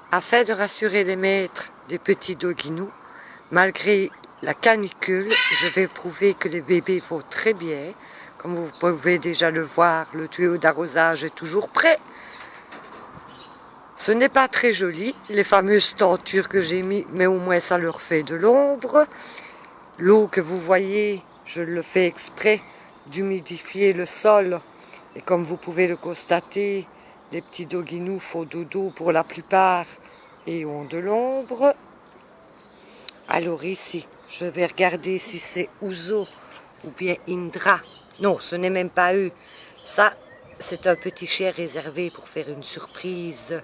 Afin de rassurer les maîtres des petits doguinous, malgré la canicule, je vais prouver que les bébés vont très bien. Comme vous pouvez déjà le voir, le tuyau d'arrosage est toujours prêt. Ce n'est pas très joli, les fameuses tentures que j'ai mis, mais au moins ça leur fait de l'ombre. L'eau que vous voyez, je le fais exprès d'humidifier le sol. Et comme vous pouvez le constater, les petits doguinous font dodo pour la plupart et ont de l'ombre. Alors ici, je vais regarder si c'est Ouzo ou bien Indra. Non, ce n'est même pas eux. Ça, c'est un petit chien réservé pour faire une surprise.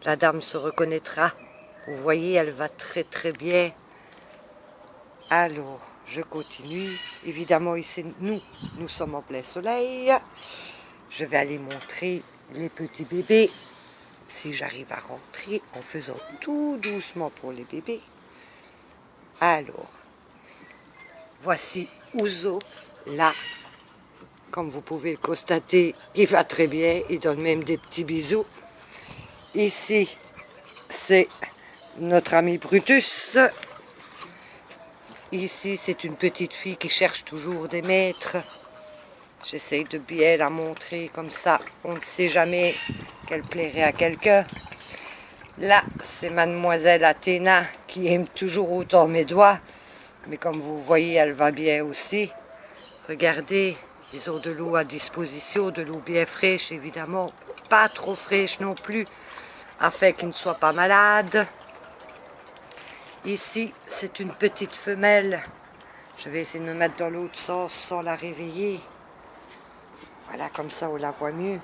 La dame se reconnaîtra. Vous voyez, elle va très très bien. Alors, je continue. Évidemment, ici, nous sommes en plein soleil. Je vais aller montrer les petits bébés. Si j'arrive à rentrer en faisant tout doucement pour les bébés. Alors, voici Ouzo, là. Comme vous pouvez le constater, il va très bien. Il donne même des petits bisous. Ici, c'est notre ami Brutus. Ici, c'est une petite fille qui cherche toujours des maîtres. J'essaye de bien la montrer comme ça. On ne sait jamais qu'elle plairait à quelqu'un. Là, c'est mademoiselle Athéna qui aime toujours autant mes doigts. Mais comme vous voyez, elle va bien aussi. Regardez, ils ont de l'eau à disposition, de l'eau bien fraîche évidemment. Pas trop fraîche non plus, afin qu'ils ne soient pas malades. Ici, c'est une petite femelle. Je vais essayer de me mettre dans l'autre sens sans la réveiller. Voilà, comme ça on la voit mieux.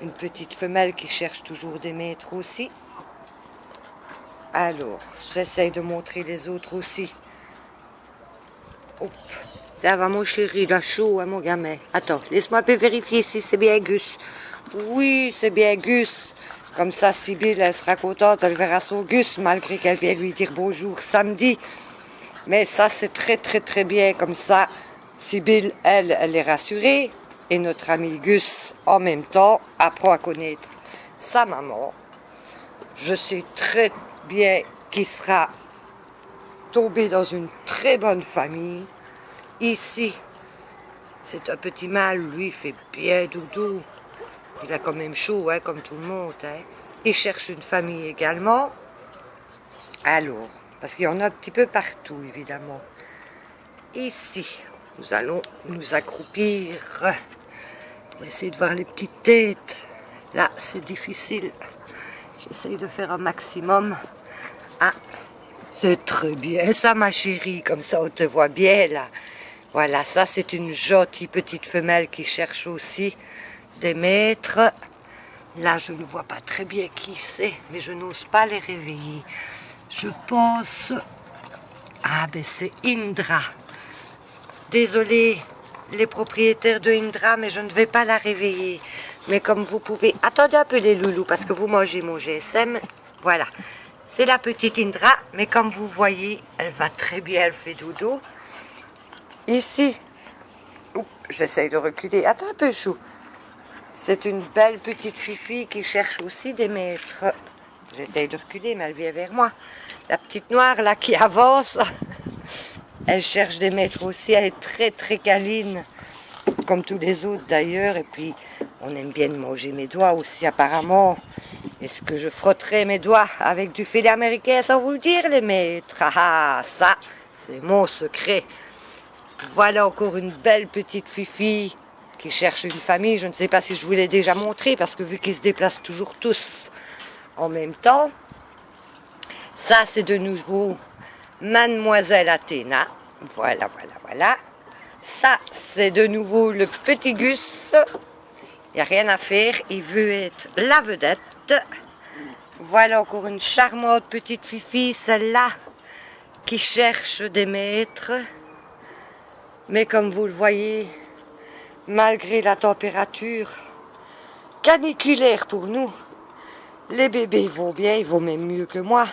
Une petite femelle qui cherche toujours des maîtres aussi. Alors, j'essaye de montrer les autres aussi. Hop. Ça va mon chéri, il a chaud, hein, mon gamin. Attends, laisse-moi un peu vérifier si c'est bien Gus. Oui, c'est bien Gus. Comme ça, Sibylle, elle sera contente, elle verra son Gus, malgré qu'elle vienne lui dire bonjour samedi. Mais ça, c'est très, très, très bien. Comme ça, Sibylle, elle est rassurée. Et notre ami Gus, en même temps, apprend à connaître sa maman. Je sais très bien qu'il sera tombé dans une très bonne famille. Ici, c'est un petit mâle, lui, il fait bien doudou. Il a quand même chaud, hein, comme tout le monde. Hein. Il cherche une famille également. Alors, parce qu'il y en a un petit peu partout, évidemment. Ici, nous allons nous accroupir. On va essayer de voir les petites têtes. Là, c'est difficile. J'essaye de faire un maximum. Ah, c'est très bien ça, ma chérie. Comme ça, on te voit bien, là. Voilà, ça, c'est une gentille petite femelle qui cherche aussi des maîtres. Là, je ne vois pas très bien qui c'est, mais je n'ose pas les réveiller. Je pense... Ah, ben c'est Indra. Désolée, les propriétaires de Indra, mais je ne vais pas la réveiller. Mais comme vous pouvez... Attendez un peu les loulous, parce que vous mangez mon GSM. Voilà. C'est la petite Indra, mais comme vous voyez, elle va très bien, elle fait dodo. Ici, j'essaye de reculer. Attends un peu, chou. C'est une belle petite fifi qui cherche aussi des maîtres. J'essaye de reculer, mais elle vient vers moi. La petite noire, là, qui avance, elle cherche des maîtres aussi. Elle est très, très câline, comme tous les autres d'ailleurs. Et puis, on aime bien manger mes doigts aussi, apparemment. Est-ce que je frotterai mes doigts avec du filet américain sans vous le dire, les maîtres? Ah, ça, c'est mon secret. Voilà encore une belle petite fifi qui cherche une famille. Je ne sais pas si je vous l'ai déjà montré, parce que vu qu'ils se déplacent toujours tous en même temps. Ça, c'est de nouveau mademoiselle Athéna. Voilà, voilà, voilà. Ça, c'est de nouveau le petit Gus. Il n'y a rien à faire. Il veut être la vedette. Voilà encore une charmante petite fifi, celle-là, qui cherche des maîtres. Mais comme vous le voyez, malgré la température caniculaire pour nous, les bébés vont bien, ils vont même mieux que moi.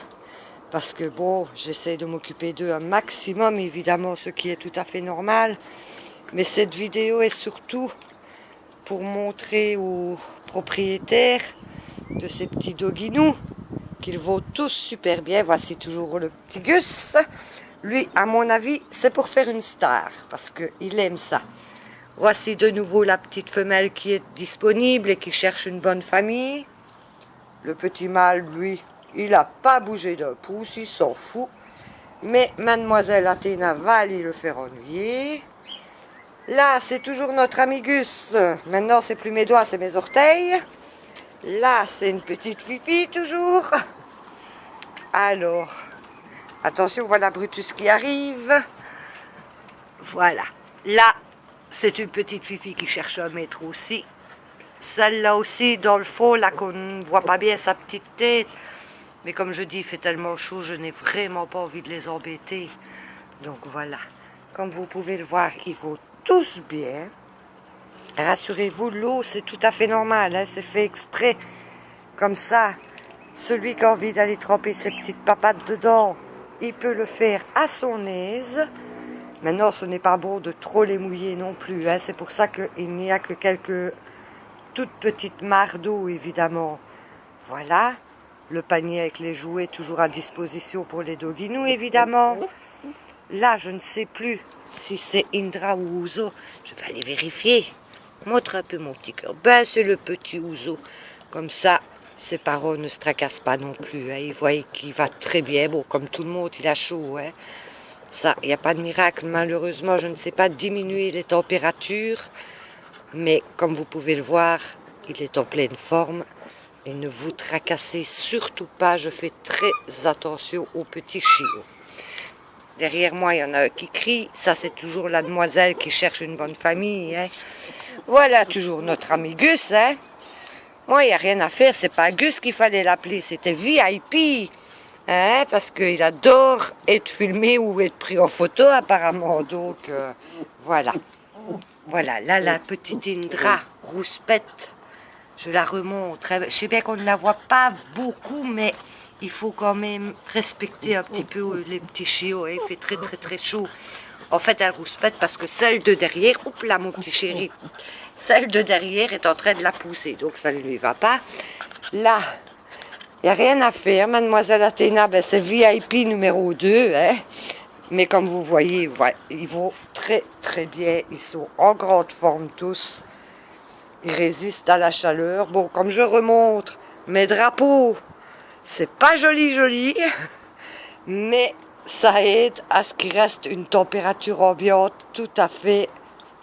Parce que bon, j'essaie de m'occuper d'eux un maximum, évidemment, ce qui est tout à fait normal. Mais cette vidéo est surtout pour montrer aux propriétaires de ces petits doguinous qu'ils vont tous super bien. Voici toujours le petit Gus. Lui, à mon avis, c'est pour faire une star parce qu'il aime ça. Voici de nouveau la petite femelle qui est disponible et qui cherche une bonne famille. Le petit mâle, lui, il n'a pas bougé d'un pouce, il s'en fout. Mais mademoiselle Athéna va aller le faire ennuyer. Là, c'est toujours notre ami Gus. Maintenant, c'est plus mes doigts, c'est mes orteils. Là, c'est une petite Fifi, toujours. Alors, attention, voilà Brutus qui arrive. Voilà. Là, c'est une petite Fifi qui cherche un maître aussi. Celle-là aussi, dans le fond, là, qu'on ne voit pas bien sa petite tête. Mais comme je dis, il fait tellement chaud, je n'ai vraiment pas envie de les embêter. Donc voilà. Comme vous pouvez le voir, ils vont tous bien. Rassurez-vous, l'eau, c'est tout à fait normal. Hein, c'est fait exprès. Comme ça, celui qui a envie d'aller tremper ses petites papates dedans, il peut le faire à son aise. Maintenant, ce n'est pas bon de trop les mouiller non plus. Hein. C'est pour ça qu'il n'y a que quelques toutes petites mares d'eau, évidemment. Voilà. Le panier avec les jouets toujours à disposition pour les doguinous, évidemment. Là, je ne sais plus si c'est Indra ou Ouzo. Je vais aller vérifier. Montre un peu mon petit cœur. Ben, c'est le petit Ouzo. Comme ça, ses parents ne se tracassent pas non plus. Hein. Ils voient qu'il va très bien. Bon, comme tout le monde, il a chaud. Hein. Ça, il n'y a pas de miracle. Malheureusement, je ne sais pas diminuer les températures. Mais comme vous pouvez le voir, il est en pleine forme. Et ne vous tracassez surtout pas. Je fais très attention aux petits chiots. Derrière moi, il y en a un qui crie. Ça, c'est toujours la demoiselle qui cherche une bonne famille. Hein. Voilà toujours notre ami Gus. Hein. Moi, il n'y a rien à faire. C'est pas Gus qu'il fallait l'appeler. C'était VIP. Hein, parce qu'il adore être filmé ou être pris en photo, apparemment. Donc, voilà. Voilà, là, la petite Indra rouspette. Je la remontre. Je sais bien qu'on ne la voit pas beaucoup, mais il faut quand même respecter un petit peu les petits chiots. Hein. Il fait très, très, très chaud. En fait, elle rouspète parce que celle de derrière, oups là, mon petit chéri, celle de derrière est en train de la pousser. Donc, ça ne lui va pas. Là, il n'y a rien à faire. Mademoiselle Athéna, ben, c'est VIP numéro 2. Hein. Mais comme vous voyez, ouais, ils vont très, très bien. Ils sont en grande forme tous. Ils résistent à la chaleur. Bon, comme je remonte mes drapeaux, c'est pas joli, joli, mais ça aide à ce qu'il reste une température ambiante tout à fait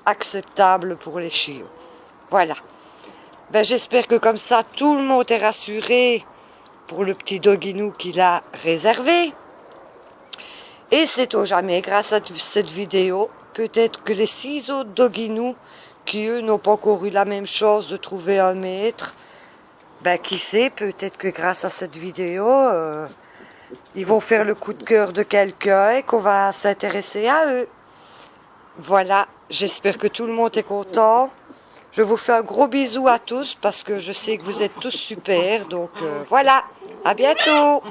acceptable pour les chiots. Voilà. Ben, j'espère que comme ça, tout le monde est rassuré pour le petit doguinou qu'il a réservé. Et c'est au jamais, grâce à cette vidéo, peut-être que les 6 autres doguinous qui, eux, n'ont pas encore eu la même chance de trouver un maître, ben, qui sait, peut-être que grâce à cette vidéo, ils vont faire le coup de cœur de quelqu'un et qu'on va s'intéresser à eux. Voilà, j'espère que tout le monde est content. Je vous fais un gros bisou à tous parce que je sais que vous êtes tous super. Donc voilà, à bientôt.